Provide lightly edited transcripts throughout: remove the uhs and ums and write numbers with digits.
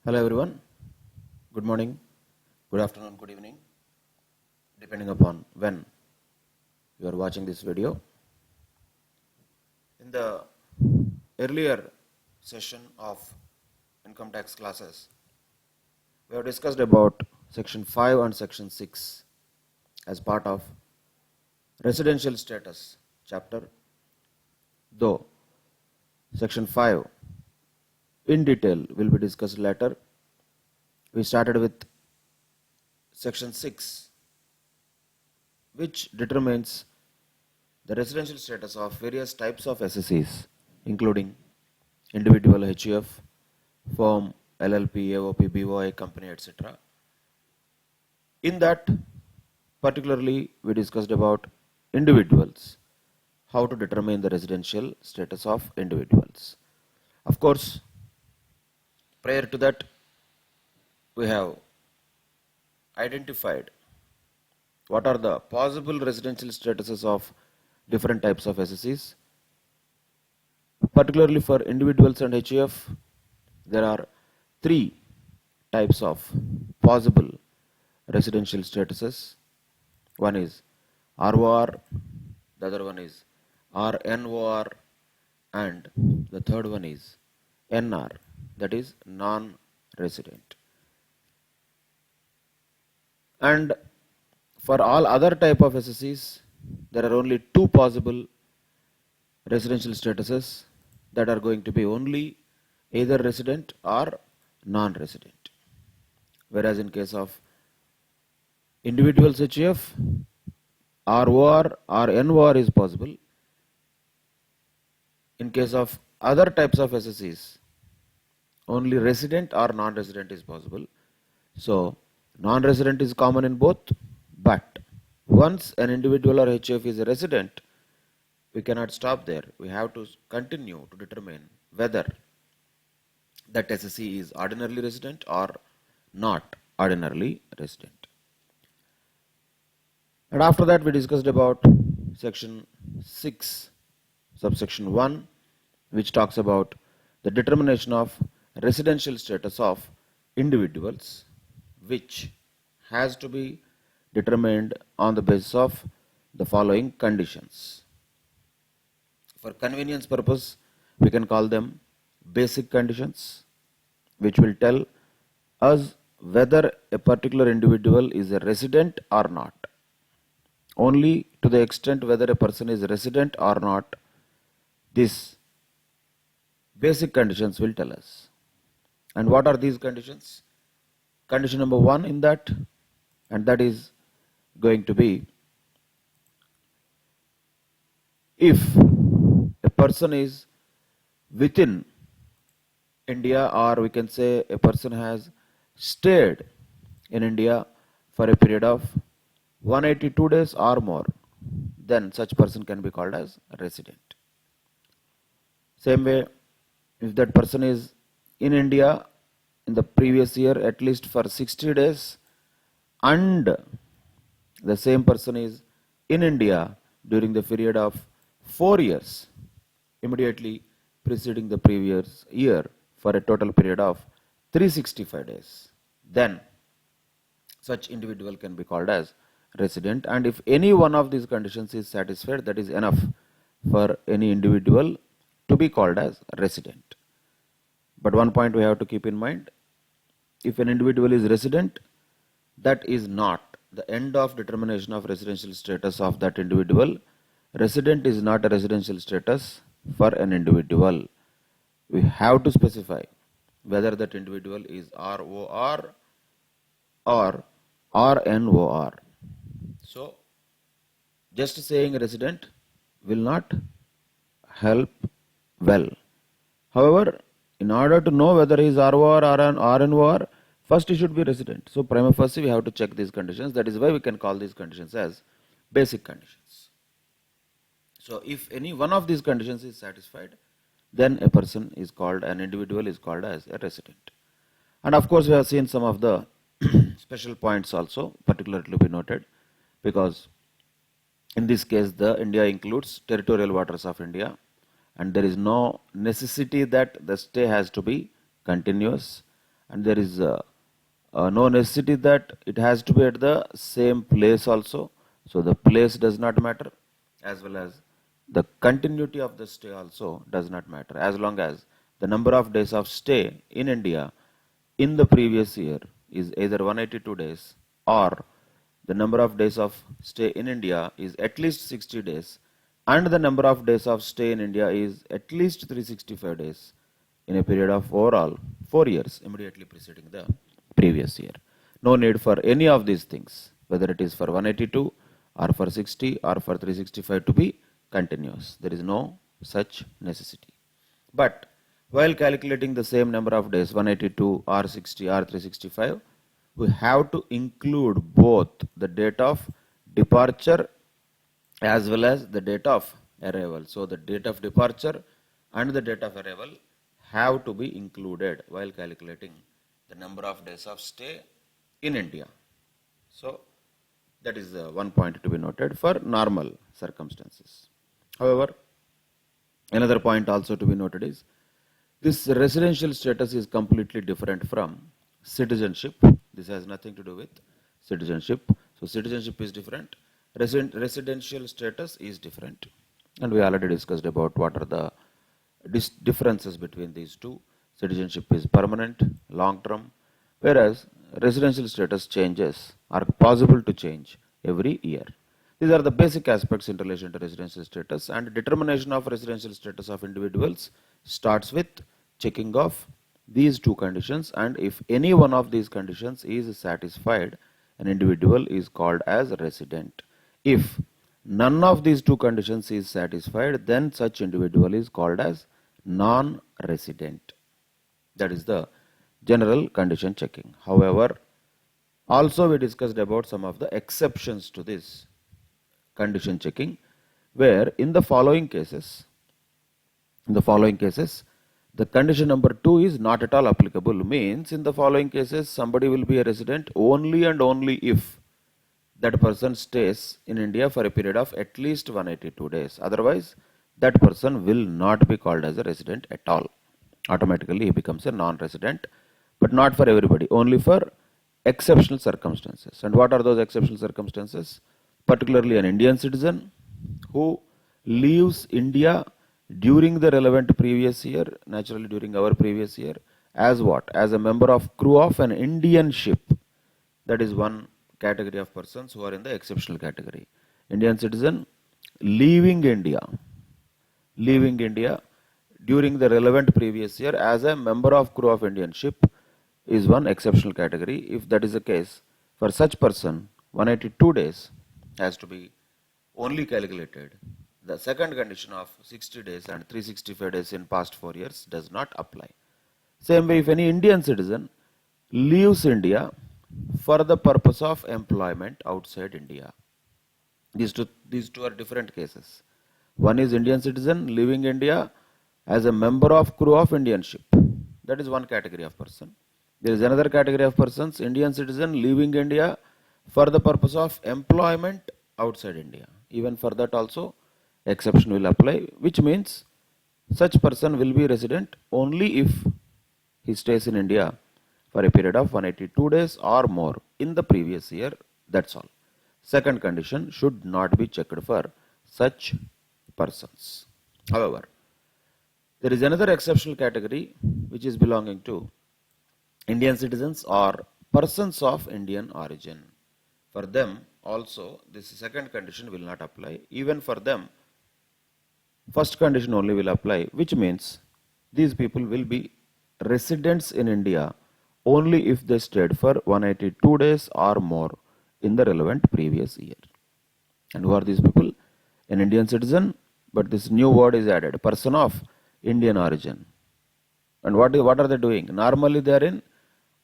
Hello everyone, good morning, good afternoon, good evening, depending upon when you are watching this video. In the earlier session of income tax classes, we have discussed about section 5 and section 6 as part of residential status chapter, though section 5 in detail will be discussed later. We started with section 6, which determines the residential status of various types of SSEs, including individual HUF, firm, LLP, AOP, BOI, company, etc. In that, particularly, we discussed about individuals, how to determine the residential status of individuals. Of course, prior to that, we have identified what are the possible residential statuses of different types of SSEs. Particularly for individuals and HUF, there are three types of possible residential statuses. One is ROR, the other one is RNOR, and the third one is NR, that is non-resident. And for all other type of SSEs, there are only two possible residential statuses that are going to be only either resident or non-resident. Whereas in case of individuals HUF, ROR or NOR is possible. In case of other types of SSEs, only resident or non-resident is possible. So, non-resident is common in both, but once an individual or HUF is a resident, we cannot stop there. We have to continue to determine whether that SSE is ordinarily resident or not ordinarily resident. And after that, we discussed about section 6, subsection 1, which talks about the determination of residential status of individuals, which has to be determined on the basis of the following conditions. For convenience purpose, we can call them basic conditions, which will tell us whether a particular individual is a resident or not. Only to the extent whether a person is resident or not, these basic conditions will tell us. And what are these conditions? Condition number 1 in that, and that is going to be, if a person is within India, or we can say a person has stayed in India for a period of 182 days or more, then such person can be called as a resident. Same way, if that person is in India in the previous year at least for 60 days, and the same person is in India during the period of 4 years, immediately preceding the previous year for a total period of 365 days, then such individual can be called as resident. And if any one of these conditions is satisfied, that is enough for any individual to be called as resident. But one point we have to keep in mind, if an individual is resident, that is not the end of determination of residential status of that individual. Resident is not a residential status for an individual. We have to specify whether that individual is ROR or RNOR. So, just saying resident will not help well. However, in order to know whether he is ROR or RNOR, first he should be resident. So, prima facie we have to check these conditions. That is why we can call these conditions as basic conditions. So, if any one of these conditions is satisfied, then a person is called, an individual is called as a resident. And of course, we have seen some of the special points also, particularly to be noted, because in this case, the India includes territorial waters of India, and there is no necessity that the stay has to be continuous. and there is no necessity that it has to be at the same place also. So the place does not matter, as well as the continuity of the stay also does not matter, as long as the number of days of stay in India in the previous year is either 182 days, or the number of days of stay in India is at least 60 days, and the number of days of stay in India is at least 365 days in a period of overall 4 years immediately preceding the previous year. No need for any of these things, whether it is for 182 or for 60 or for 365, to be continuous. There is no such necessity. But while calculating the same number of days, 182 or 60 or 365, we have to include both the date of departure as well as the date of arrival. So the date of departure and the date of arrival have to be included while calculating the number of days of stay in India. So that is one point to be noted for normal circumstances. However, another point also to be noted is this residential status is completely different from citizenship. This has nothing to do with citizenship. So citizenship is different. Residential status is different. And we already discussed about what are the differences between these two. Citizenship is permanent, long-term, whereas residential status changes are possible to change every year. These are the basic aspects in relation to residential status, and determination of residential status of individuals starts with checking of these two conditions, and if any one of these conditions is satisfied, an individual is called as resident. If none of these two conditions is satisfied, then such individual is called as non-resident. That is the general condition checking. However, also we discussed about some of the exceptions to this condition checking, where in the following cases, the condition number 2 is not at all applicable. Means in the following cases, somebody will be a resident only and only if that person stays in India for a period of at least 182 days. Otherwise, that person will not be called as a resident at all. Automatically, he becomes a non-resident, but not for everybody, only for exceptional circumstances. And what are those exceptional circumstances? Particularly an Indian citizen who leaves India during the relevant previous year, naturally during our previous year, as what? As a member of crew of an Indian ship. That is one category of persons who are in the exceptional category. Indian citizen leaving India during the relevant previous year as a member of crew of Indian ship is one exceptional category. If that is the case, for such person, 182 days has to be only calculated. The second condition of 60 days and 365 days in past 4 years does not apply. Same way, if any Indian citizen leaves India for the purpose of employment outside India, these two are different cases. One is Indian citizen leaving India as a member of crew of Indian ship. That is one category of person. There is another category of persons, Indian citizen leaving India for the purpose of employment outside India. Even for that also, exception will apply, which means such person will be resident only if he stays in India for a period of 182 days or more in the previous year. That's all. Second condition should not be checked for such persons. However, there is another exceptional category which is belonging to Indian citizens or persons of Indian origin. For them also, this second condition will not apply. Even for them, first condition only will apply, which means these people will be residents in India only if they stayed for 182 days or more in the relevant previous year. And who are these people? An Indian citizen, but this new word is added, person of Indian origin. And what are they doing? Normally they are in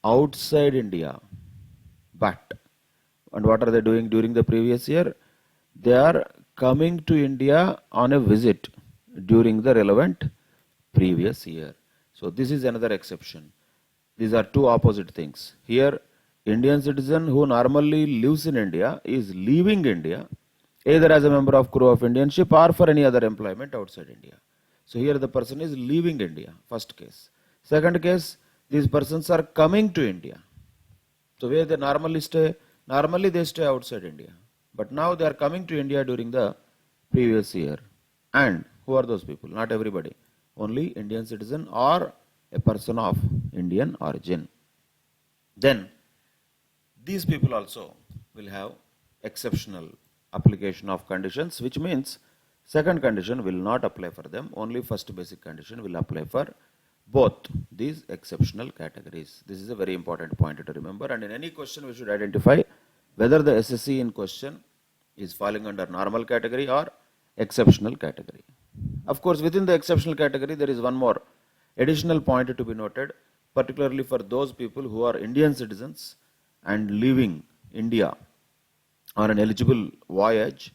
outside India, but and what are they doing during the previous year? They are coming to India on a visit during the relevant previous year. So this is another exception. These are two opposite things. Here, Indian citizen who normally lives in India is leaving India either as a member of crew of Indian ship or for any other employment outside India. So here the person is leaving India, first case. Second case, these persons are coming to India. So where they normally they stay outside India. But now they are coming to India during the previous year. And who are those people? Not everybody. Only Indian citizen or a person of Indian origin. Then these people also will have exceptional application of conditions, which means second condition will not apply for them. Only first basic condition will apply for both these exceptional categories. This is a very important point to remember, and in any question we should identify whether the SSC in question is falling under normal category or exceptional category. Of course, within the exceptional category there is one more additional point to be noted, particularly for those people who are Indian citizens and leaving India on an eligible voyage,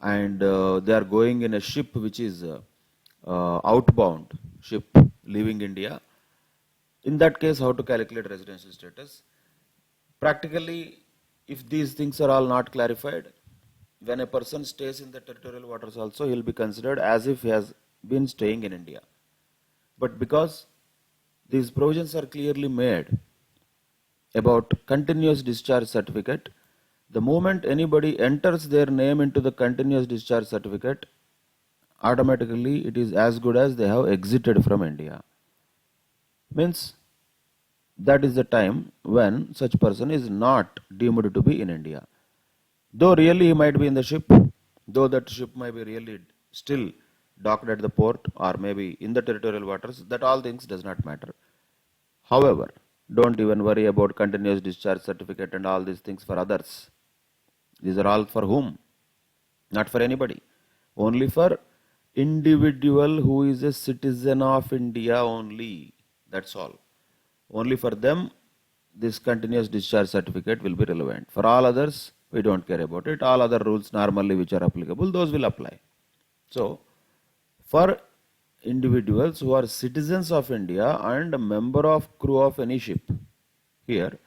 and they are going in a ship which is outbound ship leaving India. In that case, how to calculate residential status? Practically, if these things are all not clarified, when a person stays in the territorial waters also, he will be considered as if he has been staying in India. But because these provisions are clearly made about continuous discharge certificate, the moment anybody enters their name into the continuous discharge certificate, automatically it is as good as they have exited from India. Means that is the time when such person is not deemed to be in India. Though really he might be in the ship, though that ship might be really still docked at the port or maybe in the territorial waters, that all things does not matter. However, don't even worry about continuous discharge certificate and all these things for others. These are all for whom? Not for anybody. Only for individual who is a citizen of India only. That's all. Only for them this continuous discharge certificate will be relevant. For all others, we don't care about it. All other rules normally which are applicable, those will apply. So, for individuals who are citizens of India and a member of crew of any ship here,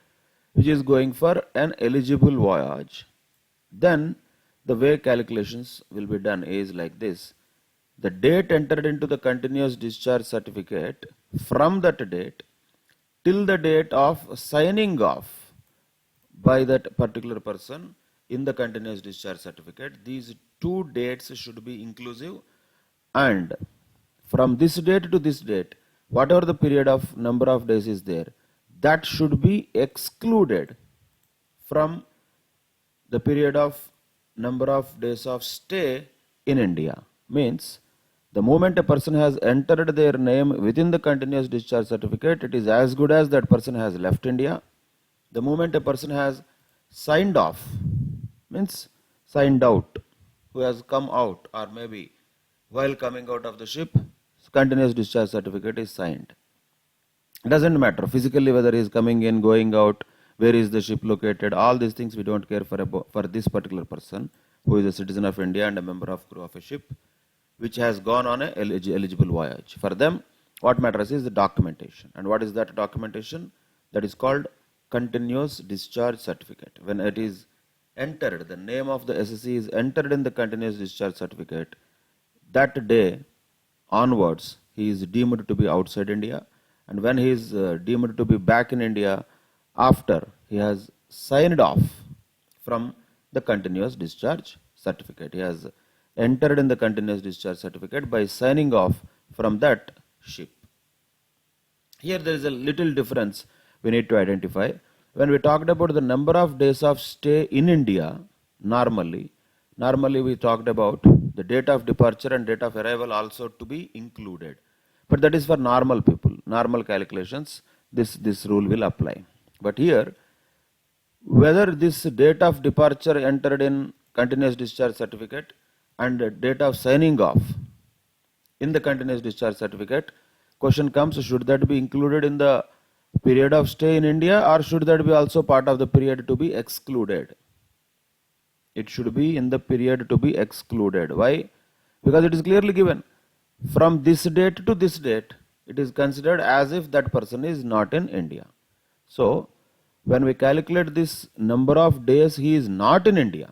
which is going for an eligible voyage, then the way calculations will be done is like this. The date entered into the continuous discharge certificate, from that date till the date of signing off by that particular person in the continuous discharge certificate, these two dates should be inclusive, and from this date to this date, whatever the period of number of days is there, that should be excluded from the period of number of days of stay in India. Means the moment a person has entered their name within the continuous discharge certificate, it is as good as that person has left India. The moment a person has signed off, means signed out, who has come out, or maybe while coming out of the ship, continuous discharge certificate is signed. It doesn't matter physically whether he is coming in, going out, where is the ship located, all these things we don't care for this particular person who is a citizen of India and a member of crew of a ship which has gone on a eligible voyage. For them, what matters is the documentation. And what is that documentation? That is called continuous discharge certificate. When it is entered, the name of the SSC is entered in the continuous discharge certificate, that day onwards he is deemed to be outside India, and when he is deemed to be back in India after he has signed off from the continuous discharge certificate. He has entered in the continuous discharge certificate by signing off from that ship. Here there is a little difference we need to identify. When we talked about the number of days of stay in India, normally we talked about the date of departure and date of arrival also to be included. But that is for normal people, normal calculations, this rule will apply. But here, whether this date of departure entered in continuous discharge certificate and date of signing off in the continuous discharge certificate, question comes, should that be included in the period of stay in India, or should that be also part of the period to be excluded? It should be in the period to be excluded. Why? Because it is clearly given. From this date to this date, it is considered as if that person is not in India. So, when we calculate this number of days he is not in India,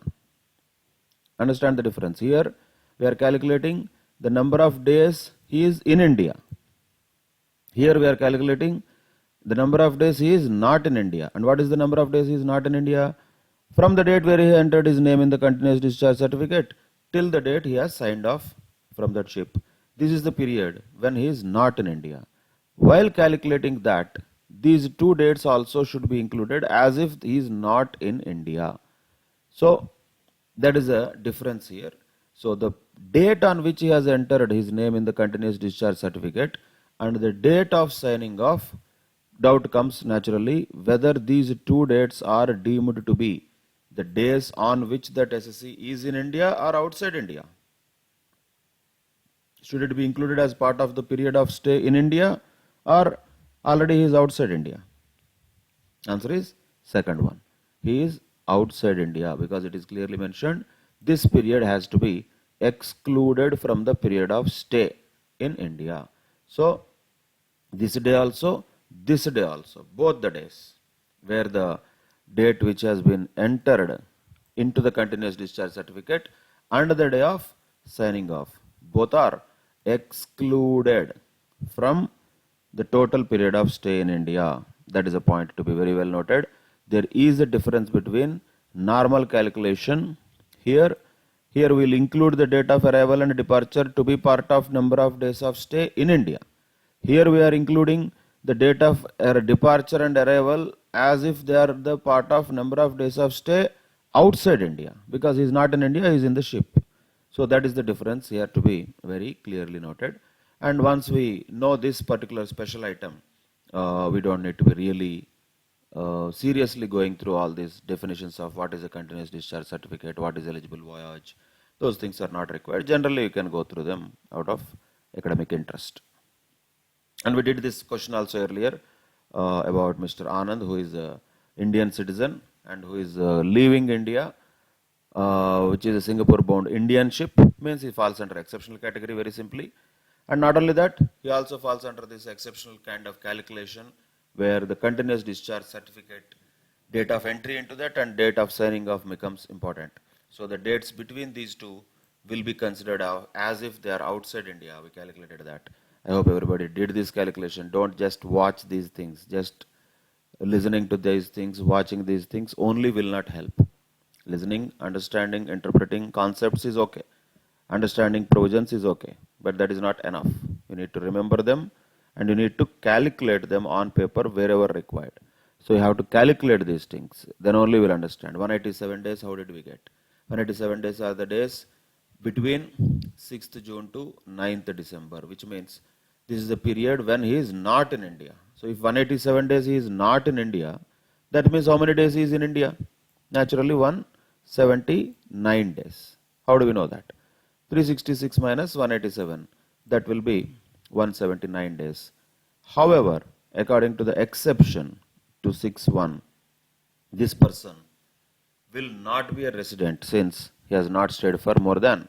understand the difference. Here, we are calculating the number of days he is in India. Here we are calculating The number of days he is not in India. And what is the number of days he is not in India? From the date where he entered his name in the continuous discharge certificate till the date he has signed off from that ship. This is the period when he is not in India. While calculating that, these two dates also should be included as if he is not in India. So that is a difference here. So the date on which he has entered his name in the continuous discharge certificate and the date of signing off, doubt comes naturally whether these two dates are deemed to be the days on which that SSC is in India or outside India. Should it be included as part of the period of stay in India or already he is outside India? Answer is second one. He is outside India because it is clearly mentioned this period has to be excluded from the period of stay in India. So this day also, both the days where the date which has been entered into the continuous discharge certificate and the day of signing off, both are excluded from the total period of stay in India. That is a point to be very well noted. There is a difference between normal calculation. Here we will include the date of arrival and departure to be part of number of days of stay in India. Here we are including the date of departure and arrival as if they are the part of number of days of stay outside India, because he is not in India, he is in the ship. So that is the difference here to be very clearly noted. And once we know this particular special item, we don't need to be really seriously going through all these definitions of what is a continuous discharge certificate, what is eligible voyage. Those things are not required. Generally, you can go through them out of academic interest. And we did this question also earlier about Mr. Anand, who is an Indian citizen and who is leaving India, which is a Singapore-bound Indian ship, means he falls under exceptional category very simply. And not only that, he also falls under this exceptional kind of calculation where the continuous discharge certificate, date of entry into that and date of signing off becomes important. So the dates between these two will be considered as if they are outside India. We calculated that. I hope everybody did this calculation. Don't just watch these things. Just listening to these things, watching these things only will not help. Listening, understanding, interpreting concepts is okay. Understanding provisions is okay. But that is not enough. You need to remember them and you need to calculate them on paper wherever required. So you have to calculate these things. Then only you will understand. 187 days, how did we get? 187 days are the days between 6th June to 9th December, which means this is the period when he is not in India. So if 187 days he is not in India, that means how many days he is in India? Naturally 179 days. How do we know that? 366 minus 187, that will be 179 days. However, according to the exception to 6.1, this person will not be a resident since he has not stayed for more than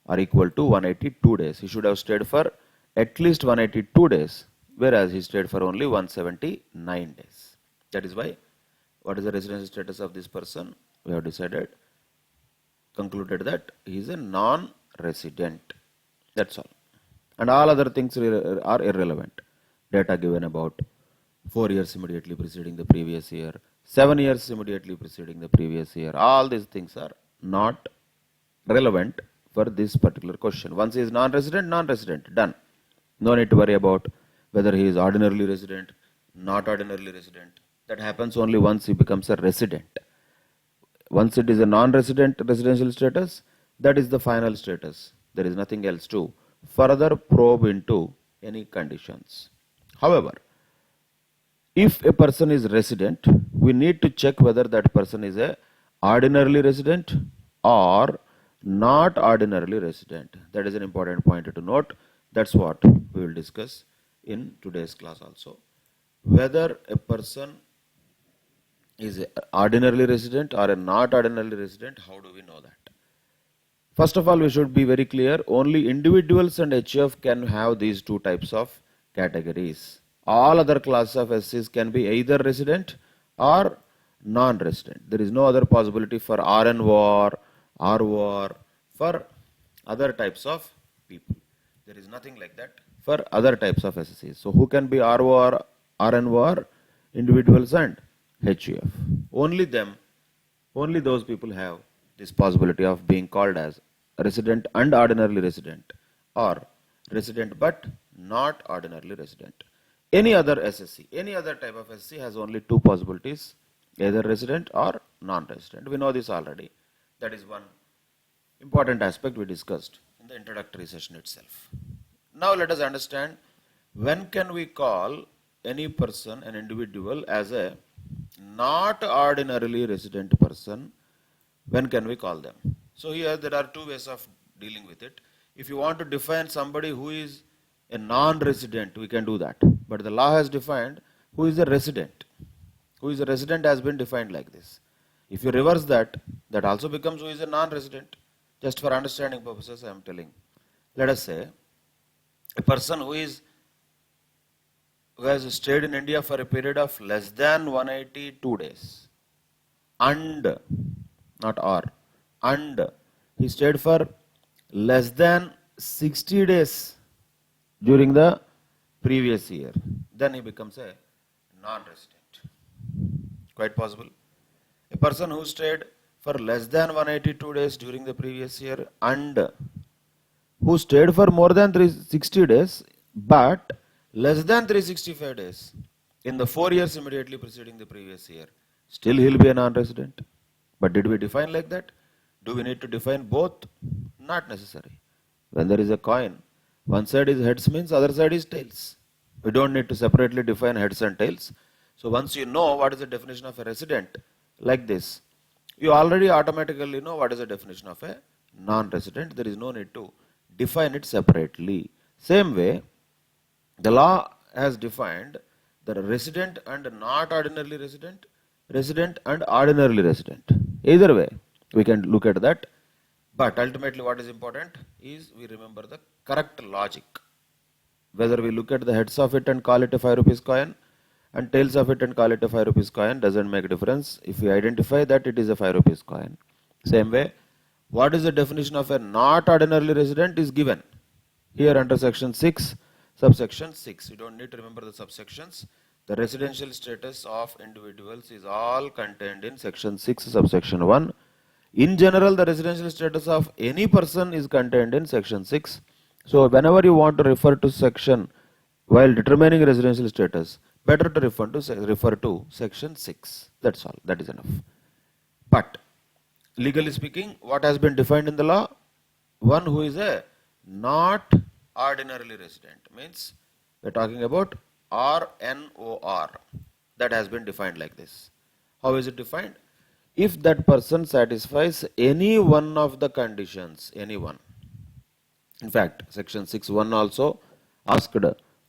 or equal to 182 days. He should have stayed for at least 182 days, whereas he stayed for only 179 days. That is why, what is the residency status of this person? We have concluded that he is a non-resident. That's all. And all other things are irrelevant. Data given about 4 years immediately preceding the previous year, 7 years immediately preceding the previous year. All these things are not relevant for this particular question. Once he is non-resident, done. No need to worry about whether he is ordinarily resident, not ordinarily resident. That happens only once he becomes a resident. Once it is a non-resident residential status, that is the final status. There is nothing else to further probe into any conditions. However, if a person is resident, we need to check whether that person is a ordinarily resident or not ordinarily resident. That is an important point to note. That's what we will discuss in today's class also. Whether a person is ordinarily resident or a not ordinarily resident, how do we know that? First of all, we should be very clear, only individuals and HF can have these two types of categories. All other classes of SCs can be either resident or non-resident. There is no other possibility for RNOR, ROR, for other types of people. There is nothing like that for other types of SSCs. So who can be ROR, RNOR? individuals and HUF. Only them, only those people have this possibility of being called as resident and ordinarily resident, or resident but not ordinarily resident. Any other SSC, any other type of SSC has only two possibilities, either resident or non-resident. We know this already. That is one important aspect we discussed in the introductory session itself. Now let us understand, when can we call any person, an individual, as a not ordinarily resident person? When can we call them? So here there are two ways of dealing with it. If you want to define somebody who is a non-resident, we can do that. But the law has defined who is a resident. Who is a resident has been defined like this. If you reverse that, that also becomes who is a non-resident. Just for understanding purposes, I am telling. Let us say a person who has stayed in India for a period of less than 182 days, and not or, and he stayed for less than 60 days during the previous year, then he becomes a non-resident. Quite possible. A person who stayed for less than 182 days during the previous year and who stayed for more than 360 days but less than 365 days in the 4 years immediately preceding the previous year, still he will be a non-resident. But did we define like that? Do we need to define both? Not necessary. When there is a coin, one side is heads means other side is tails. We don't need to separately define heads and tails. So once you know what is the definition of a resident like this, you already automatically know what is the definition of a non-resident. There is no need to define it separately. Same way, the law has defined the resident and not ordinarily resident, resident and ordinarily resident. Either way, we can look at that. But ultimately what is important is we remember the correct logic. Whether we look at the heads of it and call it a 5 rupees coin and tails of it and call it a 5 rupees coin doesn't make a difference if we identify that it is a 5 rupees coin. Same way, what is the definition of a not ordinarily resident is given here under section 6, subsection 6. You don't need to remember the subsections. The residential status of individuals is all contained in section 6, subsection 1. In general, the residential status of any person is contained in section 6. So whenever you want to refer to section while determining residential status, better to refer to section 6. That's all. That is enough. But legally speaking, what has been defined in the law? One who is a not ordinarily resident means we are talking about RNOR. That has been defined like this. How is it defined? If that person satisfies any one of the conditions, any one. In fact, section 6.1 also asked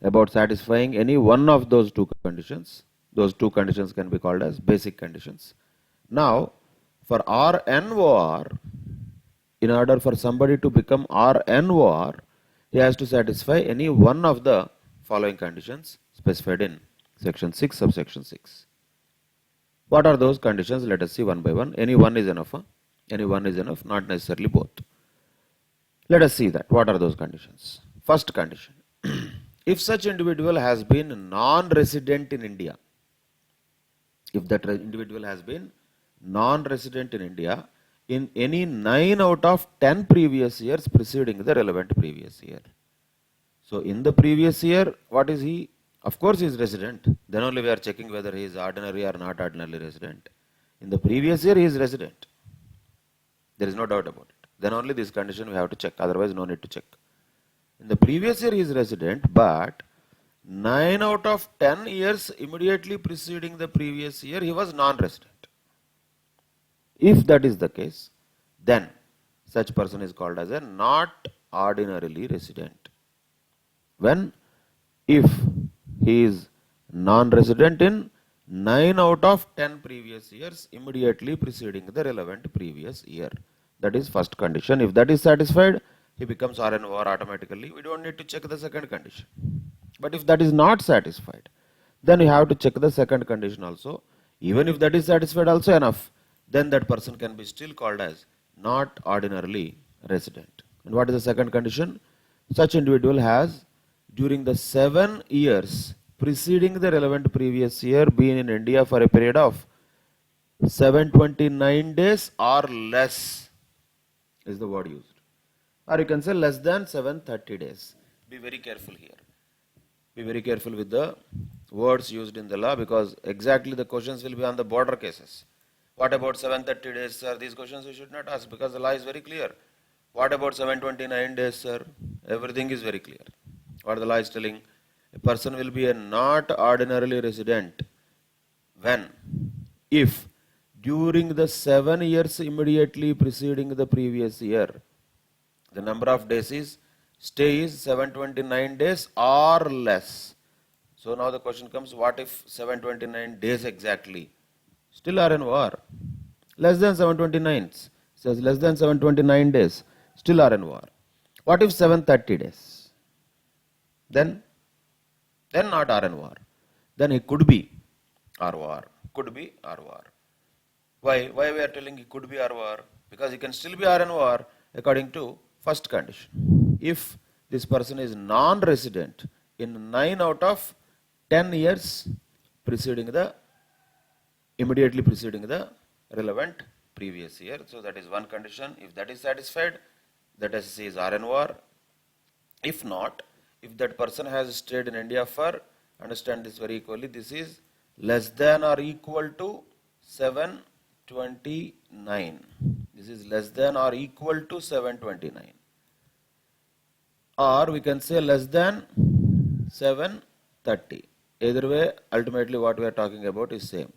about satisfying any one of those two conditions. Those two conditions can be called as basic conditions. Now, for RNOR, in order for somebody to become RNOR, he has to satisfy any one of the following conditions specified in section 6, subsection 6. What are those conditions? Let us see one by one. Any one is enough. Any one is enough, not necessarily both. Let us see that. What are those conditions? First condition. If such individual has been non-resident in India, if that individual has been non-resident in India in any 9 out of 10 previous years preceding the relevant previous year. So in the previous year, what is he? Of course he is resident. Then only we are checking whether he is ordinary or not ordinarily resident. In the previous year he is resident. There is no doubt about it. Then only this condition we have to check. Otherwise no need to check. In the previous year he is resident, but 9 out of 10 years immediately preceding the previous year he was non-resident. If that is the case, then such person is called as a not ordinarily resident. When? If he is non-resident in 9 out of 10 previous years immediately preceding the relevant previous year. That is first condition. If that is satisfied, he becomes RNOR automatically. We don't need to check the second condition. But if that is not satisfied, then you have to check the second condition also. Even if that is satisfied also enough, then that person can be still called as not ordinarily resident. And what is the second condition? Such individual has during the 7 years preceding the relevant previous year been in India for a period of 729 days or less is the word used. Or you can say less than 730 days. Be very careful here. Be very careful with the words used in the law, because exactly the questions will be on the border cases. What about 730 days, sir? These questions you should not ask, because the law is very clear. What about 729 days, sir? Everything is very clear. What the law is telling? A person will be a not ordinarily resident when, if during the 7 years immediately preceding the previous year, the number of days is stay is 729 days or less. So now the question comes, what if 729 days exactly? Still are in war. Less than 729, says less than 729 days, still are in war. What if 730 days? Then not are in war. Then he could be or war. Could be or war. Why? Why we are telling he could be or war? Because he can still be or in war according to first condition. If this person is non-resident in 9 out of 10 years immediately preceding the relevant previous year. So that is one condition. If that is satisfied, that SSC is R in war. If not, if that person has stayed in India for, understand this very equally, this is less than or equal to 729. This is less than or equal to 729. Or we can say less than 730. Either way, ultimately what we are talking about is same.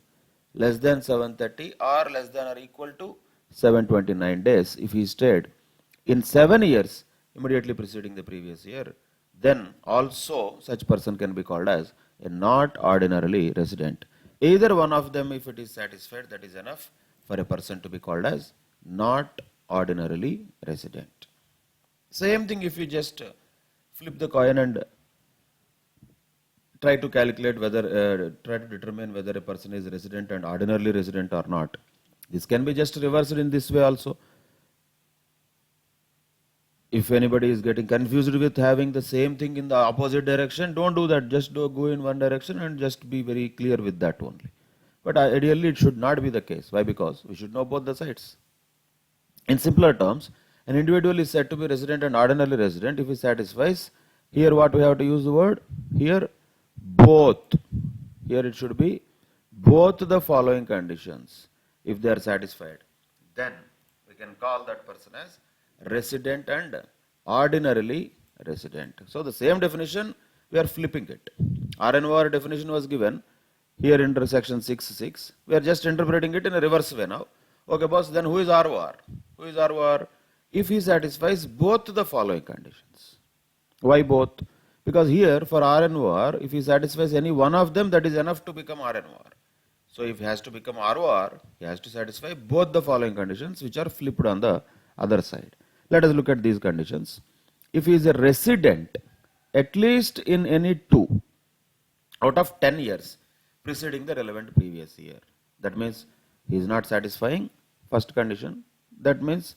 Less than 730 or less than or equal to 729 days. If he stayed in 7 years immediately preceding the previous year, then also such person can be called as a not ordinarily resident. Either one of them, if it is satisfied, that is enough for a person to be called as not ordinarily resident. Same thing if you just flip the coin and try to calculate whether, try to determine whether a person is resident and ordinarily resident or not. This can be just reversed in this way also. If anybody is getting confused with having the same thing in the opposite direction, don't do that. Just go in one direction and just be very clear with that only. But ideally it should not be the case. Why? Because we should know both the sides. In simpler terms, an individual is said to be resident and ordinarily resident if he satisfies. Here what we have to use the word? Here both. Here it should be both the following conditions. If they are satisfied, then we can call that person as resident and ordinarily resident. So the same definition, we are flipping it. RNOR definition was given here in section 6.6. We are just interpreting it in a reverse way now. Okay, boss, then who is ROR? Who is ROR? If he satisfies both the following conditions. Why both? Because here for RNOR, if he satisfies any one of them, that is enough to become RNOR. So if he has to become ROR, he has to satisfy both the following conditions, which are flipped on the other side. Let us look at these conditions. If he is a resident, at least in any 2 out of 10 years preceding the relevant previous year, that means he is not satisfying first condition, that means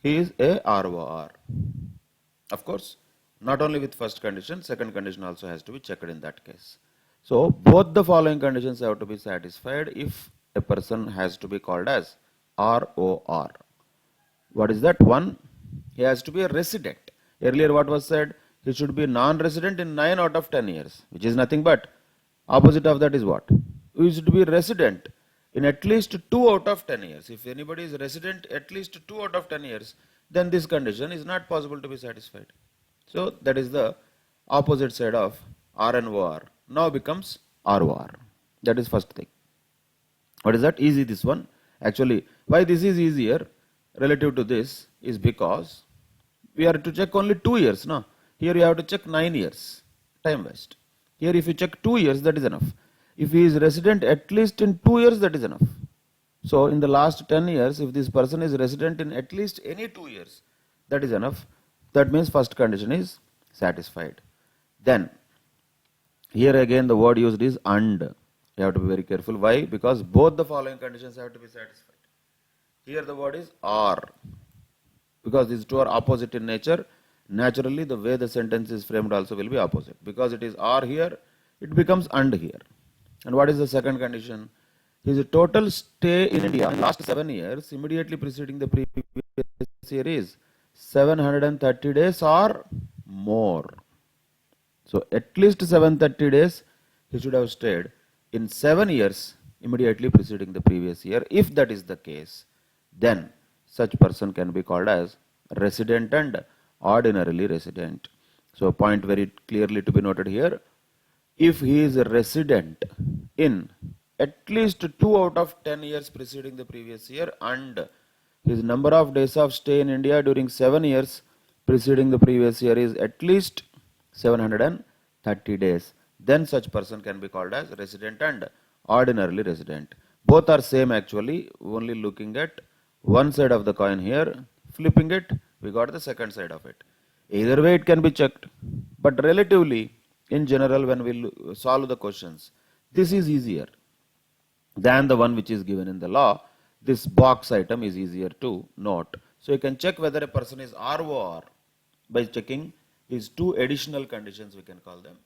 he is a ROR. Of course, not only with first condition, second condition also has to be checked in that case. So both the following conditions have to be satisfied if a person has to be called as ROR. What is that? One, he has to be a resident. Earlier what was said? He should be non-resident in 9 out of 10 years, which is nothing but opposite of that is what? He should be resident in at least 2 out of 10 years. If anybody is resident at least 2 out of 10 years, then this condition is not possible to be satisfied. So that is the opposite side of RNOR. Now becomes ROR. That is first thing. What is that? Easy this one. Actually, why this is easier relative to this is because we are to check only 2 years. No? Here you have to check 9 years. Time waste. Here if you check 2 years, that is enough. If he is resident at least in 2 years, that is enough. So in the last 10 years, if this person is resident in at least any 2 years, that is enough. That means first condition is satisfied. Then, here again the word used is and. You have to be very careful. Why? Because both the following conditions have to be satisfied. Here the word is or. Because these two are opposite in nature, naturally the way the sentence is framed also will be opposite. Because it is or here, it becomes and here. And what is the second condition? His total stay in India in last 7 years immediately preceding the previous year is 730 days or more. So at least 730 days he should have stayed in 7 years immediately preceding the previous year. If that is the case, then such person can be called as resident and ordinarily resident. So a point very clearly to be noted here. If he is a resident in at least 2 out of 10 years preceding the previous year and his number of days of stay in India during 7 years preceding the previous year is at least 730 days, then such person can be called as resident and ordinarily resident. Both are same actually, only looking at one side of the coin here, flipping it, we got the second side of it. Either way it can be checked, but relatively in general when we solve the questions, this is easier than the one which is given in the law. This box item is easier to note. So you can check whether a person is ROR by checking these two additional conditions, we can call them.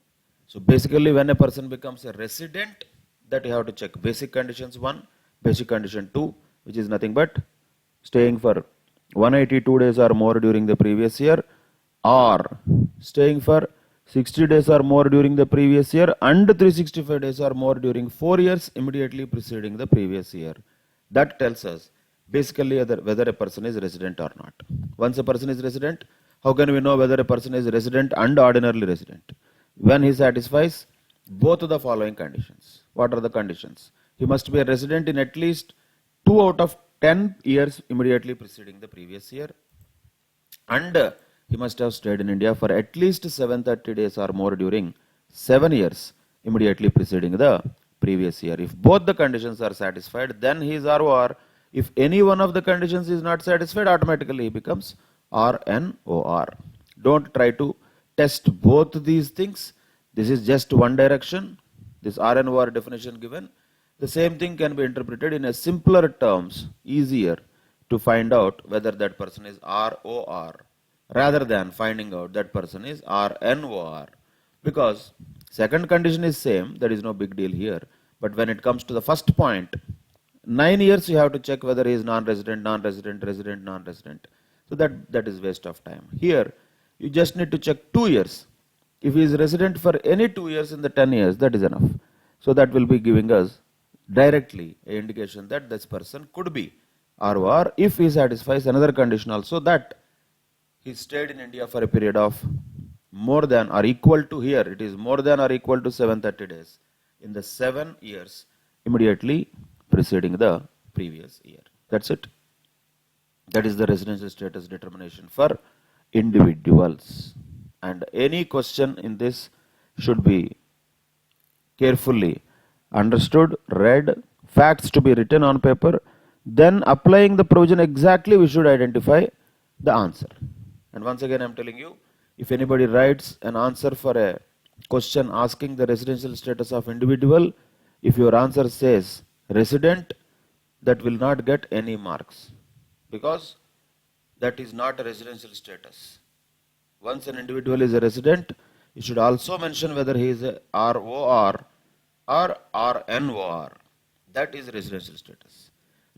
So basically when a person becomes a resident, that you have to check basic conditions 1, basic condition 2, which is nothing but staying for 182 days or more during the previous year, or staying for 60 days or more during the previous year and 365 days or more during 4 years immediately preceding the previous year. That tells us basically whether a person is resident or not. Once a person is resident, how can we know whether a person is resident and ordinarily resident? When he satisfies both of the following conditions. What are the conditions? He must be a resident in at least 2 out of 10 years immediately preceding the previous year, and he must have stayed in India for at least 730 days or more during 7 years immediately preceding the previous year. If both the conditions are satisfied, then he is ROR. If any one of the conditions is not satisfied, automatically he becomes RNOR. Don't try to test both these things. This is just one direction. This RNOR definition given. The same thing can be interpreted in a simpler terms, easier to find out whether that person is ROR rather than finding out that person is RNOR. Because second condition is same, there is no big deal here. But when it comes to the first point, 9 years you have to check whether he is non-resident, non-resident, resident, non-resident. So that is waste of time. Here, you just need to check 2 years. If he is resident for any 2 years in the 10 years, that is enough. So that will be giving us directly an indication that this person could be ROR if he satisfies another condition also, that he stayed in India for a period of more than or equal to, here it is more than or equal to 730 days in the 7 years immediately preceding the previous year. That's it. That is the residential status determination for individuals. And any question in this should be carefully understood, read, facts to be written on paper, then applying the provision exactly we should identify the answer. And once again I am telling you, if anybody writes an answer for a question asking the residential status of individual, if your answer says resident, that will not get any marks, because that is not a residential status. Once an individual is a resident, you should also mention whether he is a ROR or RNOR. That is residential status.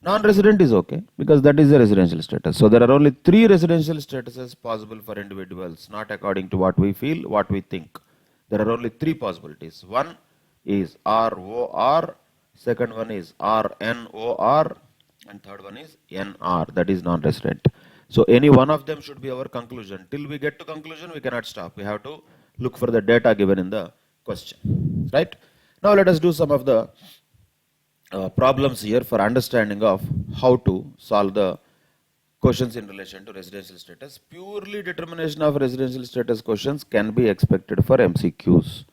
Non-resident is okay, because that is a residential status. So there are only 3 residential statuses possible for individuals, not according to what we feel, what we think. There are only 3 possibilities. One is ROR, second one is RNOR, and third one is NR, that is non-resident. So any one of them should be our conclusion. Till we get to conclusion, we cannot stop. We have to look for the data given in the question, right? Now let us do some of the problems here for understanding of how to solve the questions in relation to residential status. Purely determination of residential status questions can be expected for MCQs.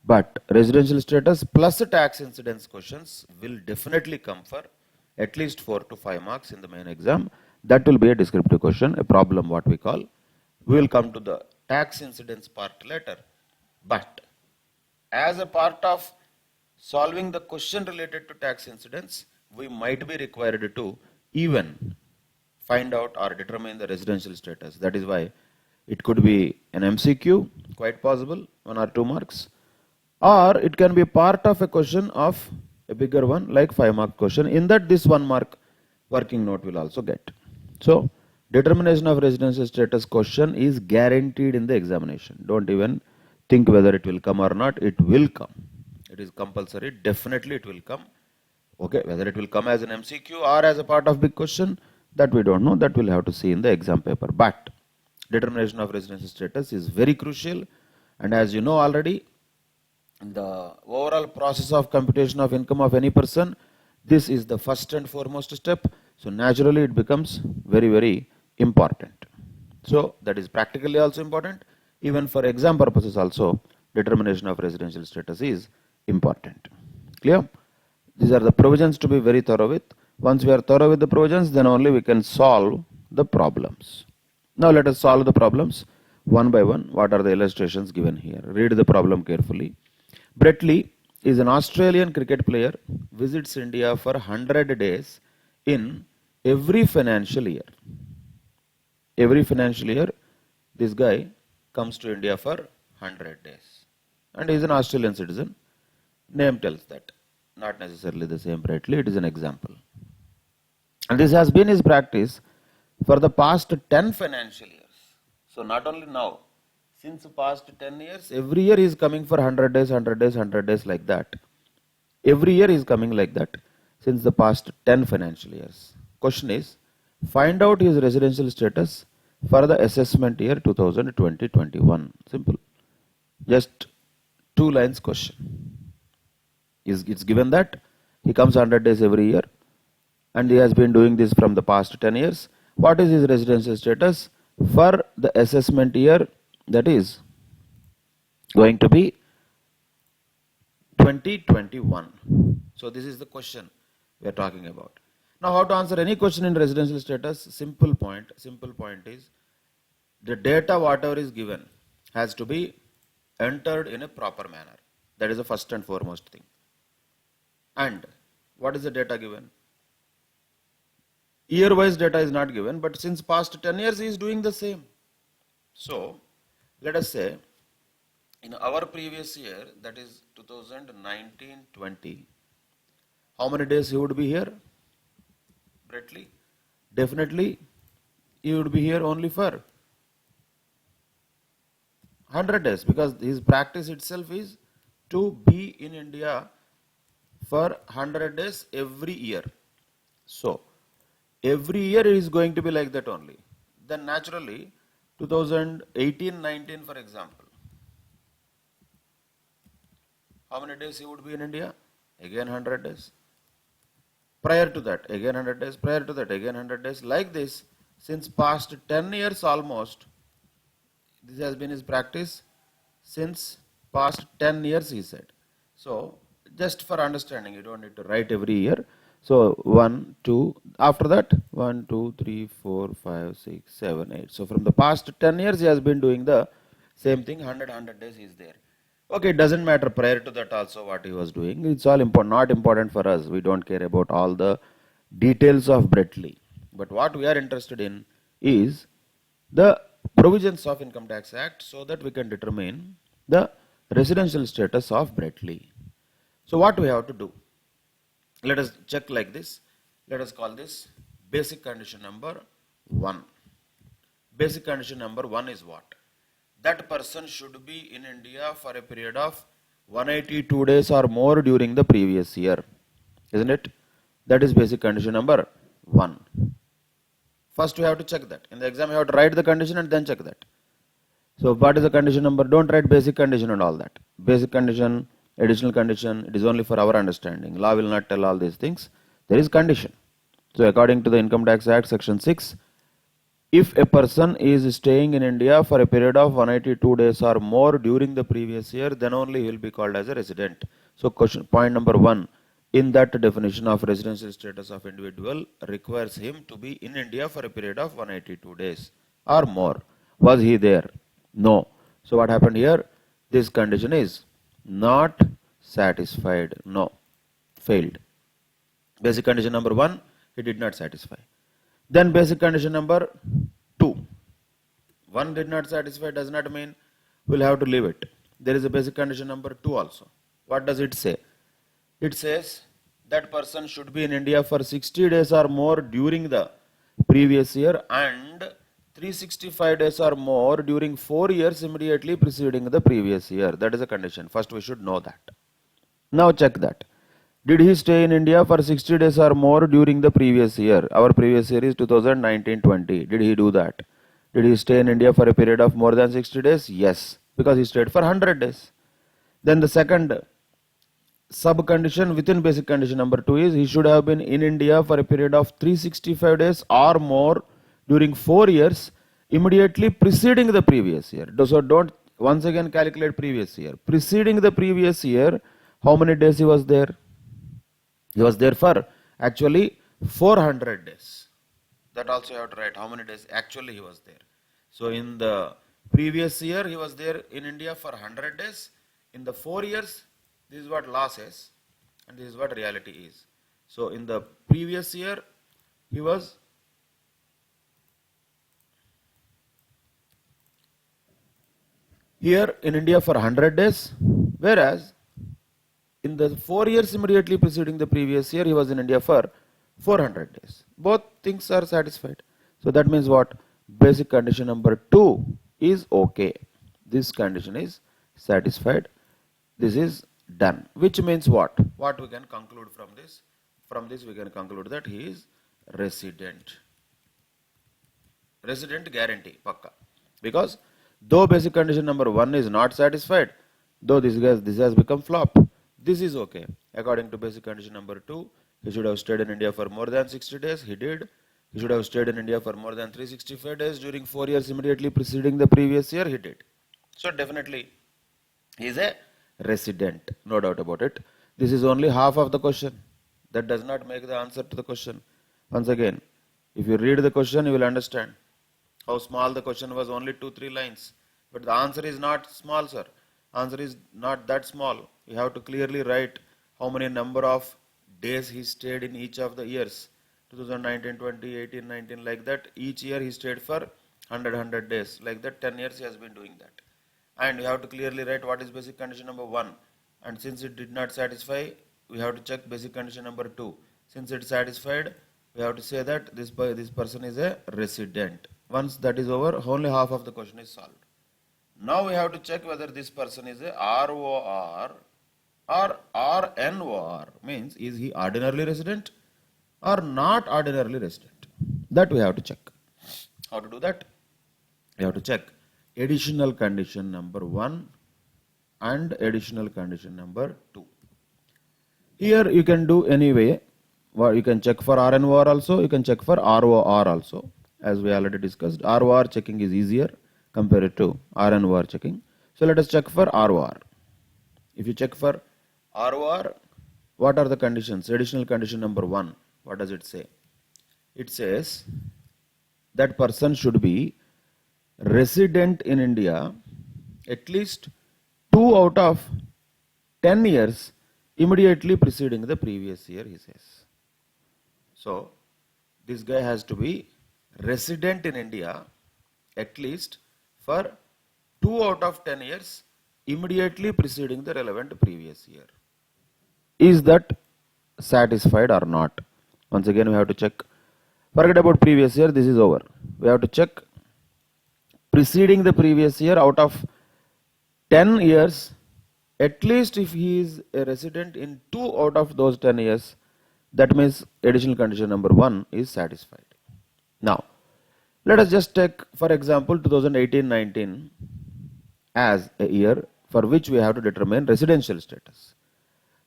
But residential status plus tax incidence questions will definitely come for at least 4 to 5 marks in the main exam. That will be a descriptive question, a problem what we call. We will come to the tax incidence part later. But as a part of solving the question related to tax incidence, we might be required to even find out or determine the residential status. That is why it could be an MCQ, quite possible, 1 or 2 marks, or it can be part of a question of a bigger one like 5-mark question. In that, this 1-mark working note will also get. So determination of residential status question is guaranteed in the examination. Don't even think whether it will come or not. It will come. It is compulsory. Definitely it will come. Okay, whether it will come as an MCQ or as a part of big question, that we don't know. That we'll have to see in the exam paper. But determination of residential status is very crucial. And as you know already, in the overall process of computation of income of any person, this is the first and foremost step. So naturally it becomes very, very important. So that is practically also important. Even for exam purposes also, determination of residential status is important. Clear? These are the provisions to be very thorough with. Once we are thorough with the provisions, then only we can solve the problems. Now let us solve the problems one by one. What are the illustrations given here? Read the problem carefully. Brett Lee is an Australian cricket player, visits India for 100 days in every financial year. Every financial year, this guy comes to India for 100 days. And he is an Australian citizen. Name tells that. Not necessarily the same Brett Lee, it is an example. And this has been his practice for the past 10 financial years. So not only now, since the past 10 years, every year he is coming for 100 days, 100 days, 100 days like that. Every year he is coming like that since the past 10 financial years. Question is, find out his residential status for the assessment year 2020-21. Simple. Just 2 lines question. It's given that he comes 100 days every year and he has been doing this from the past 10 years. What is his residential status for the assessment year, that is going to be 2021. So this is the question we are talking about. Now how to answer any question in residential status? Simple point is the data whatever is given has to be entered in a proper manner. That is the first and foremost thing. And what is the data given? Year-wise data is not given, but since past 10 years he is doing the same. So let us say in our previous year, that is 2019-20, how many days he would be here? Brett Lee? Definitely he would be here only for 100 days, because his practice itself is to be in India for 100 days every year. So every year it is going to be like that only. Then naturally 2018-19 for example, how many days he would be in India? Again 100 days. Prior to that again 100 days, prior to that again 100 days. Like this, since past 10 years almost, this has been his practice since past 10 years, he said. So just for understanding, you don't need to write every year. So 1, 2, after that 1, 2, 3, 4, 5, 6, 7, 8. So from the past 10 years he has been doing the same thing, 100 days he is there. Okay, it doesn't matter prior to that also what he was doing. It's all not important for us. We don't care about all the details of Brett Lee. But what we are interested in is the provisions of Income Tax Act, so that we can determine the residential status of Brett Lee. So what we have to do? Let us check like this. Let us call this basic condition number 1. Basic condition number 1 is what? That person should be in India for a period of 182 days or more during the previous year. Isn't it? That is basic condition number 1. First we have to check that. In the exam you have to write the condition and then check that. So what is the condition number? Don't write basic condition and all that. Basic condition, additional condition, it is only for our understanding. Law will not tell all these things. There is condition. So according to the Income Tax Act section 6, if a person is staying in India for a period of 182 days or more during the previous year, then only he will be called as a resident. So point number 1, in that definition of residential status of individual requires him to be in India for a period of 182 days or more. Was he there? No. So what happened here? This condition is not satisfied. No. Failed. Basic condition number 1, he did not satisfy. Then basic condition number 2. 1 did not satisfy does not mean we'll have to leave it. there is a basic condition number 2 also. What does it say? It says that person should be in India for 60 days or more during the previous year and 365 days or more during 4 years immediately preceding the previous year. That is a condition. First we should know that. Now check that. Did he stay in India for 60 days or more during the previous year? Our previous year is 2019-20. Did he do that? Did he stay in India for a period of more than 60 days? Yes, because he stayed for 100 days. Then the second sub condition within basic condition number 2 is he should have been in India for a period of 365 days or more during 4 years immediately preceding the previous year. So don't once again calculate previous year. Preceding the previous year, how many days he was there? He was there for actually 400 days. That also you have to write how many days actually he was there. So in the previous year he was there in India for 100 days. In the 4 years, this is what law says and this is what reality is. So in the previous year he was here in India for 100 days, whereas in the 4 years immediately preceding the previous year, he was in India for 400 days. Both things are satisfied. So that means what? Basic condition number 2 is okay. This condition is satisfied. This is done. Which means what? What we can conclude from this? From this we can conclude that he is resident. Resident guarantee, pakka. Because though basic condition number 1 is not satisfied, though this has become flop, this is okay. According to basic condition number 2, he should have stayed in India for more than 60 days. He did. He should have stayed in India for more than 365 days during 4 years immediately preceding the previous year. He did. So definitely he is a resident. No doubt about it. This is only half of the question. That does not make the answer to the question. Once again, if you read the question, you will understand how small the question was, only 2-3 lines. But the answer is not small, sir. Answer is not that small. You have to clearly write how many number of days he stayed in each of the years. 2019, 20, 18, 19, like that. Each year he stayed for 100 days. Like that, 10 years he has been doing that. And you have to clearly write what is basic condition number 1. And since it did not satisfy, we have to check basic condition number 2. Since it satisfied, we have to say that this person is a resident. Once that is over, only half of the question is solved. Now we have to check whether this person is a ROR or RNOR. Means, is he ordinarily resident or not ordinarily resident? That we have to check. How to do that? We have to check additional condition number 1 and additional condition number 2. Here you can do any way. You can check for RNOR also, you can check for ROR also. As we already discussed, ROR checking is easier compared to RNOR checking. So let us check for ROR. If you check for ROR, what are the conditions? Additional condition number 1, what does it say? It says that person should be resident in India at least 2 out of 10 years immediately preceding the previous year, he says. So this guy has to be resident in India at least for 2 out of 10 years immediately preceding the relevant previous year. Is that satisfied or not? Once again we have to check. Forget about previous year, this is over. We have to check preceding the previous year out of 10 years, at least if he is a resident in 2 out of those 10 years, that means additional condition number 1 is satisfied. Now, let us just take, for example, 2018-19 as a year for which we have to determine residential status.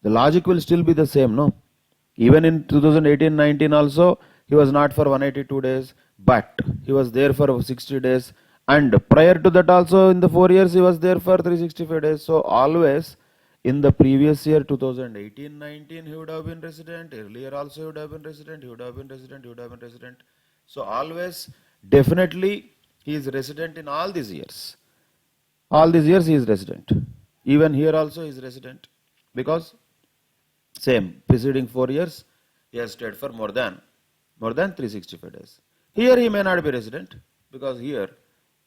The logic will still be the same, no? Even in 2018-19 also, he was not for 182 days, but he was there for 60 days. And prior to that also, in the 4 years, he was there for 365 days. So always, in the previous year, 2018-19, he would have been resident. Earlier also, he would have been resident. He would have been resident. He would have been resident. So always, definitely, he is resident in all these years. All these years, he is resident. Even here also, he is resident. Because, same, preceding 4 years, he has stayed for more than 365 days. Here, he may not be resident. Because here,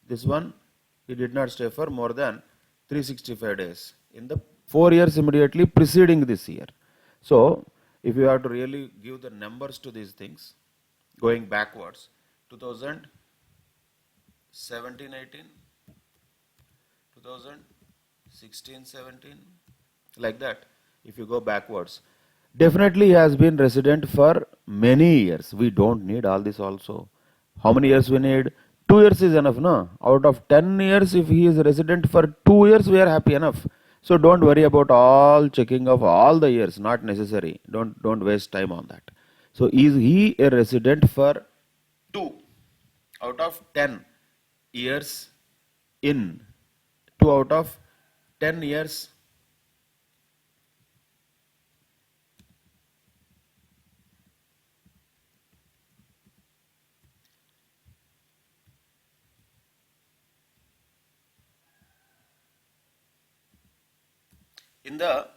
this one, he did not stay for more than 365 days in the 4 years immediately preceding this year. So, if you have to really give the numbers to these things, going backwards, 2017-18, 2016-17, like that, if you go backwards, definitely he has been resident for many years. We don't need all this also. How many years we need? 2 years is enough, no? Out of 10 years, if he is resident for 2 years, we are happy enough. So don't worry about all checking of all the years, not necessary. Don't waste time on that. So is he a resident for 2 out of 10 years in 2 out of 10 years? In the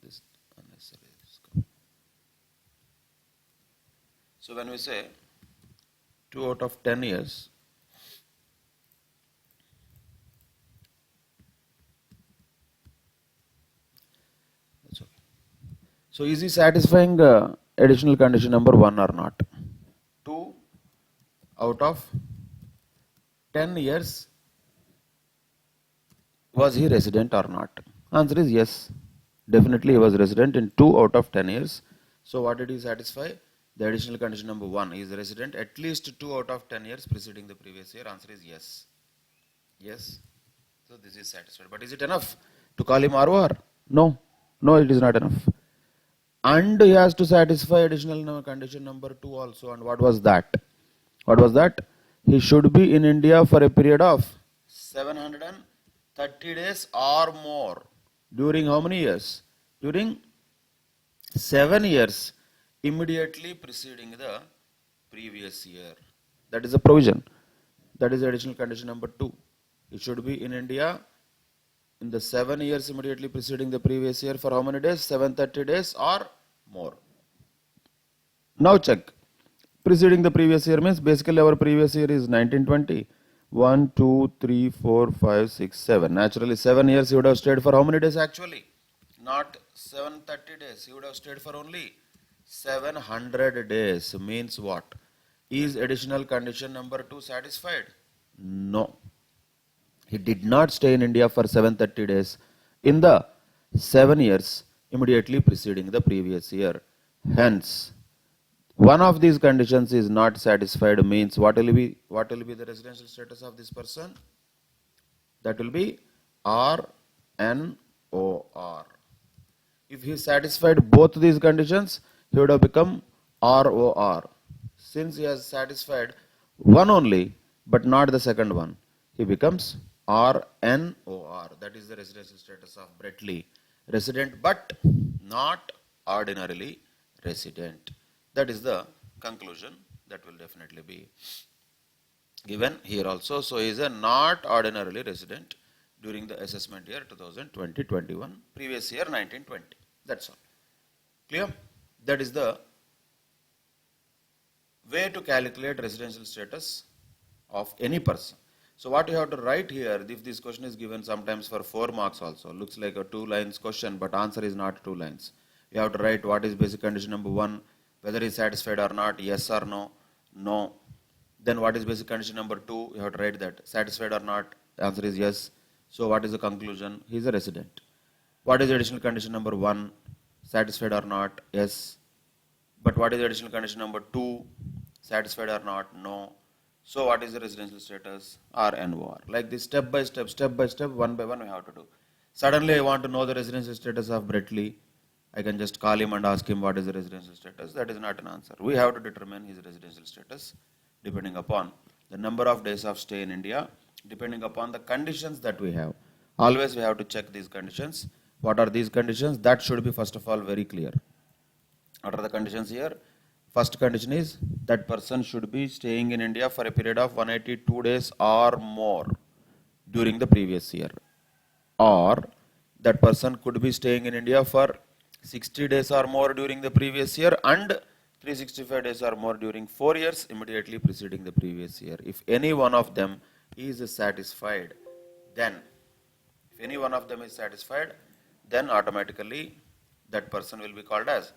this unnecessary. So when we say 2 out of 10 years, that's okay. So is he satisfying additional condition number 1 or not? 2 out of 10 years, was he resident or not? Answer is yes. Definitely he was resident in 2 out of 10 years. So what did he satisfy? The additional condition number 1, he is resident at least 2 out of 10 years preceding the previous year. Answer is yes. Yes. So this is satisfied. But is it enough to call him ROR? No. No, it is not enough. And he has to satisfy additional condition number 2 also. And what was that? What was that? He should be in India for a period of 730 days or more. During how many years? During 7 years immediately preceding the previous year. That is a provision. That is additional condition number 2. He should be in India in the 7 years immediately preceding the previous year for how many days? 730 days or more. Now check. Preceding the previous year means basically our previous year is 1920. 1, 2, 3, 4, 5, 6, 7. Naturally 7 years he would have stayed for how many days actually? Not 730 days. He would have stayed for only 700 days. Means what? Is additional condition number 2 satisfied? No. He did not stay in India for 730 days in the 7 years immediately preceding the previous year. Hence, one of these conditions is not satisfied means what will be the residential status of this person? That will be RNOR. If he satisfied both these conditions, he would have become ROR. Since he has satisfied one only, but not the second one, he becomes RNOR. That is the residential status of Bretley. Resident but not ordinarily resident. That is the conclusion that will definitely be given here also. So he is a not ordinarily resident during the assessment year 2020-21, previous year 1920. That's all. Clear? That is the way to calculate residential status of any person. So what you have to write here, if this question is given sometimes for 4 marks also, looks like a 2 lines question, but answer is not 2 lines. You have to write what is basic condition number 1, whether he is satisfied or not, yes or no, no. Then what is basic condition number 2, you have to write that, satisfied or not, answer is yes. So what is the conclusion? He is a resident. What is additional condition number 1, satisfied or not, yes. But what is additional condition number 2, satisfied or not, no. So what is the residential status? RNOR. Like this step by step, one by one we have to do. Suddenly I want to know the residential status of Bretley. I can just call him and ask him what is the residential status. That is not an answer. We have to determine his residential status depending upon the number of days of stay in India, depending upon the conditions that we have. Always we have to check these conditions. What are these conditions? That should be first of all very clear. What are the conditions here? First condition is that person should be staying in India for a period of 182 days or more during the previous year. Or that person could be staying in India for 60 days or more during the previous year and 365 days or more during 4 years immediately preceding the previous year. If any one of them is satisfied, then automatically that person will be called as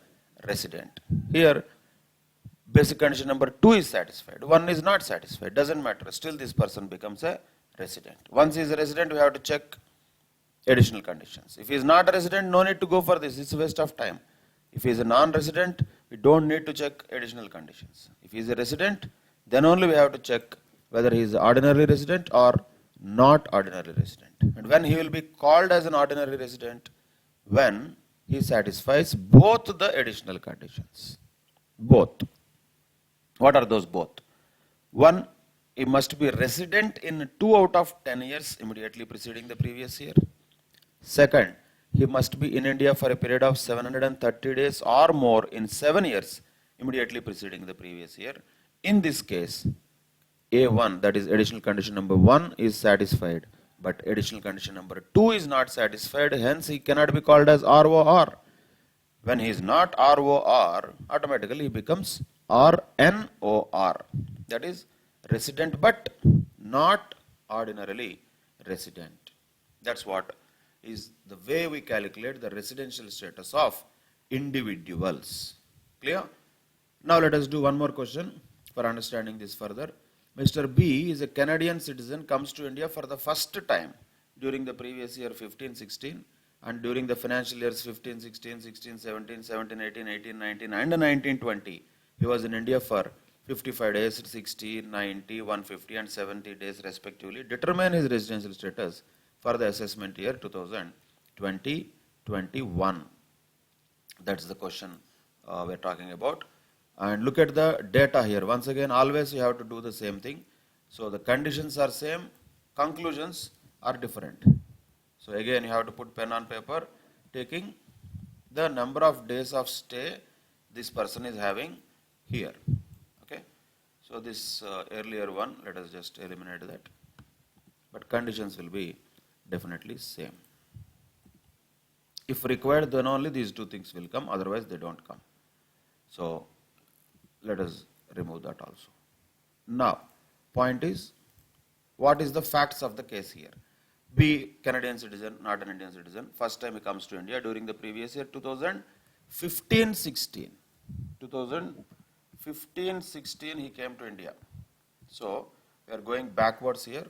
resident. Here, basic condition number 2 is satisfied. 1 is not satisfied. Doesn't matter. Still, this person becomes a resident. Once he is a resident, we have to check additional conditions. If he is not a resident, no need to go for this. It's a waste of time. If he is a non-resident, we don't need to check additional conditions. If he is a resident, then only we have to check whether he is ordinary resident or not ordinary resident. And when he will be called as an ordinary resident, when he satisfies both the additional conditions. Both. What are those both? 1, he must be resident in 2 out of 10 years immediately preceding the previous year. Second, he must be in India for a period of 730 days or more in 7 years immediately preceding the previous year. In this case, A1, that is additional condition number 1, is satisfied, but additional condition number 2 is not satisfied, hence he cannot be called as ROR. When he is not ROR, automatically he becomes RNOR, that is resident but not ordinarily resident. That's what is the way we calculate the residential status of individuals. Clear? Now let us do one more question for understanding this further. Mr. B is a Canadian citizen, comes to India for the first time during the previous year 15-16 and during the financial years 15-16, 16-17, 17-18, 18-19 and 19-20. He was in India for 55 days, 60, 90, 150 and 70 days respectively. Determine his residential status for the assessment year 2020-21. That's the question we're talking about. And look at the data here. Once again, always you have to do the same thing. So the conditions are same, conclusions are different. So again, you have to put pen on paper, taking the number of days of stay this person is having here. Okay. So this earlier one, let us just eliminate that. But conditions will be definitely same. If required, then only these two things will come, otherwise they don't come. So let us remove that also. Now, point is, what is the facts of the case here? B, Canadian citizen, not an Indian citizen. First time he comes to India during the previous year, 2015-16. 2015-16 he came to India. So, we are going backwards here.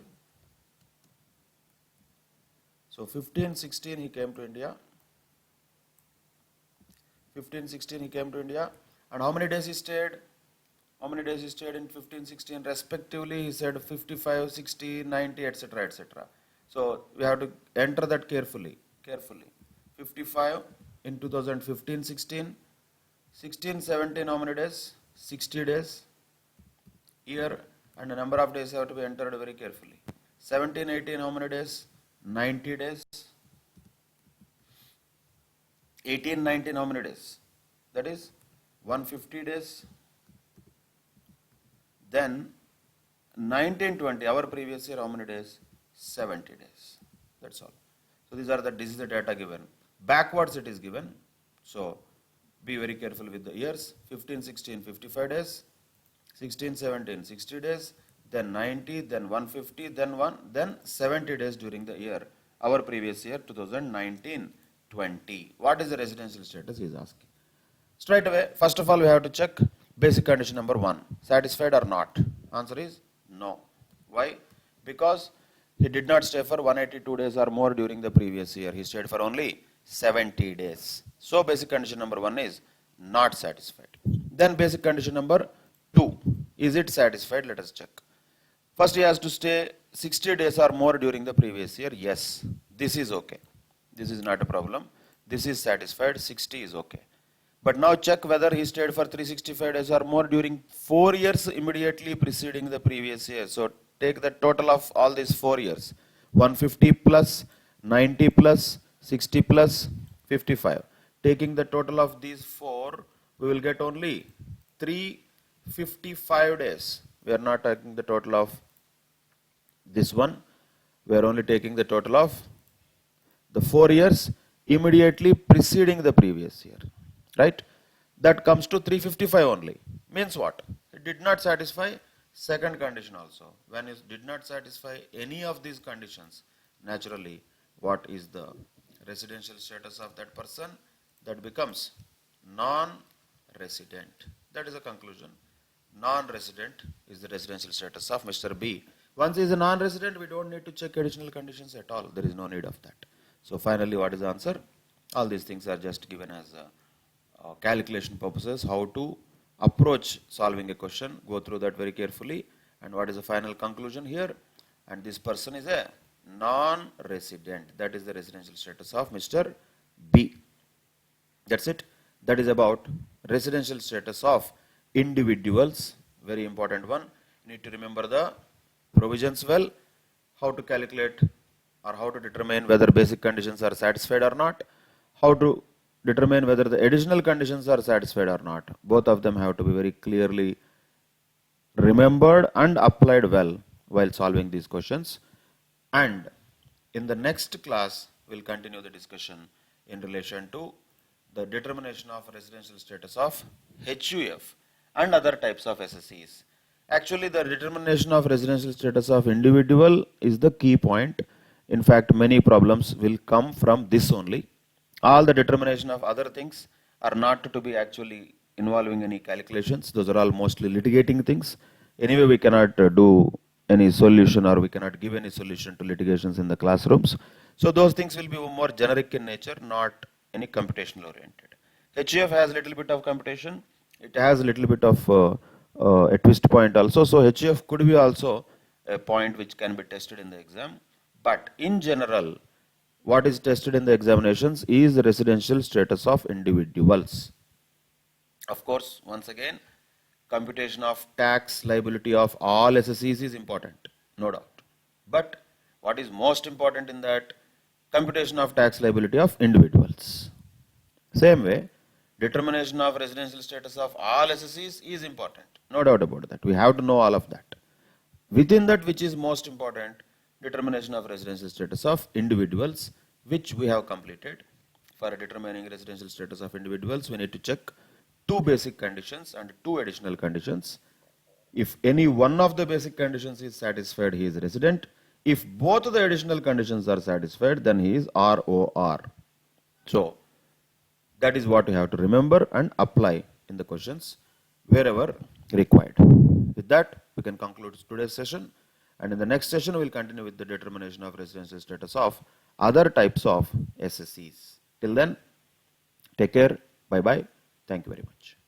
So, 15-16 he came to India. 15-16 he came to India. And how many days he stayed? How many days he stayed in 15-16 respectively? He said 55, 60, 90, etc., etc. So we have to enter that carefully. 55 in 2015-16, 16-17 how many days? 60 days. Year and the number of days have to be entered very carefully. 17-18 how many days? 90 days. 18-19 how many days? That is 150 days. Then 19-20, our previous year, how many days? 70 days. That's all. So this is the data given. Backwards it is given. So be very careful with the years. 15-16, 55 days. 16-17, 60 days. Then 90, then 150, then 70 days during the year. Our previous year, 2019-20. What is the residential status? He is asking. Straight away, first of all, we have to check basic condition number 1. Satisfied or not? Answer is no. Why? Because he did not stay for 182 days or more during the previous year. He stayed for only 70 days. So basic condition number 1 is not satisfied. Then basic condition number 2. Is it satisfied? Let us check. First he has to stay 60 days or more during the previous year. Yes. This is okay. This is not a problem. This is satisfied. 60 is okay. But now check whether he stayed for 365 days or more during 4 years immediately preceding the previous year. So take the total of all these 4 years. 150 plus, 90 plus, 60 plus, 55. Taking the total of these 4, we will get only 355 days. We are not taking the total of this one. We are only taking the total of the 4 years immediately preceding the previous year. Right? that comes to 355 only. Means what? It did not satisfy second condition also. When it did not satisfy any of these conditions, naturally, what is the residential status of that person? That becomes non-resident. That is a conclusion. Non-resident is the residential status of Mr. B. Once he is a non-resident, we don't need to check additional conditions at all. There is no need of that. So finally, what is the answer? All these things are just given as calculation purposes, how to approach solving a question, go through that very carefully, and what is the final conclusion here? And this person is a non-resident. That is the residential status of Mr. B. That's it. That is about residential status of individuals. Very important one. You need to remember the provisions well, how to calculate or how to determine whether basic conditions are satisfied or not, how to determine whether the additional conditions are satisfied or not. Both of them have to be very clearly remembered and applied well while solving these questions. And in the next class, we'll continue the discussion in relation to the determination of residential status of HUF and other types of SSEs. Actually, the determination of residential status of individual is the key point. In fact, many problems will come from this only. All the determination of other things are not to be actually involving any calculations. Those are all mostly litigating things. Anyway, we cannot do any solution, or we cannot give any solution to litigations in the classrooms. So those things will be more generic in nature, not any computational oriented. HUF has a little bit of computation. It has a little bit of a twist point also. So HUF could be also a point which can be tested in the exam. But in general, what is tested in the examinations is the residential status of individuals. Of course, once again, computation of tax liability of all SSEs is important, no doubt. But what is most important in that? Computation of tax liability of individuals. Same way, determination of residential status of all SSEs is important, no doubt about that. We have to know all of that. Within that, which is most important? Determination of residential status of individuals, which we have completed. For determining residential status of individuals, we need to check two basic conditions and two additional conditions. If any one of the basic conditions is satisfied, he is resident. If both the additional conditions are satisfied, then he is ROR. So that is what you have to remember and apply in the questions wherever required. With that, we can conclude today's session. And in the next session, we will continue with the determination of residential status of other types of SSEs. Till then, take care. Bye-bye. Thank you very much.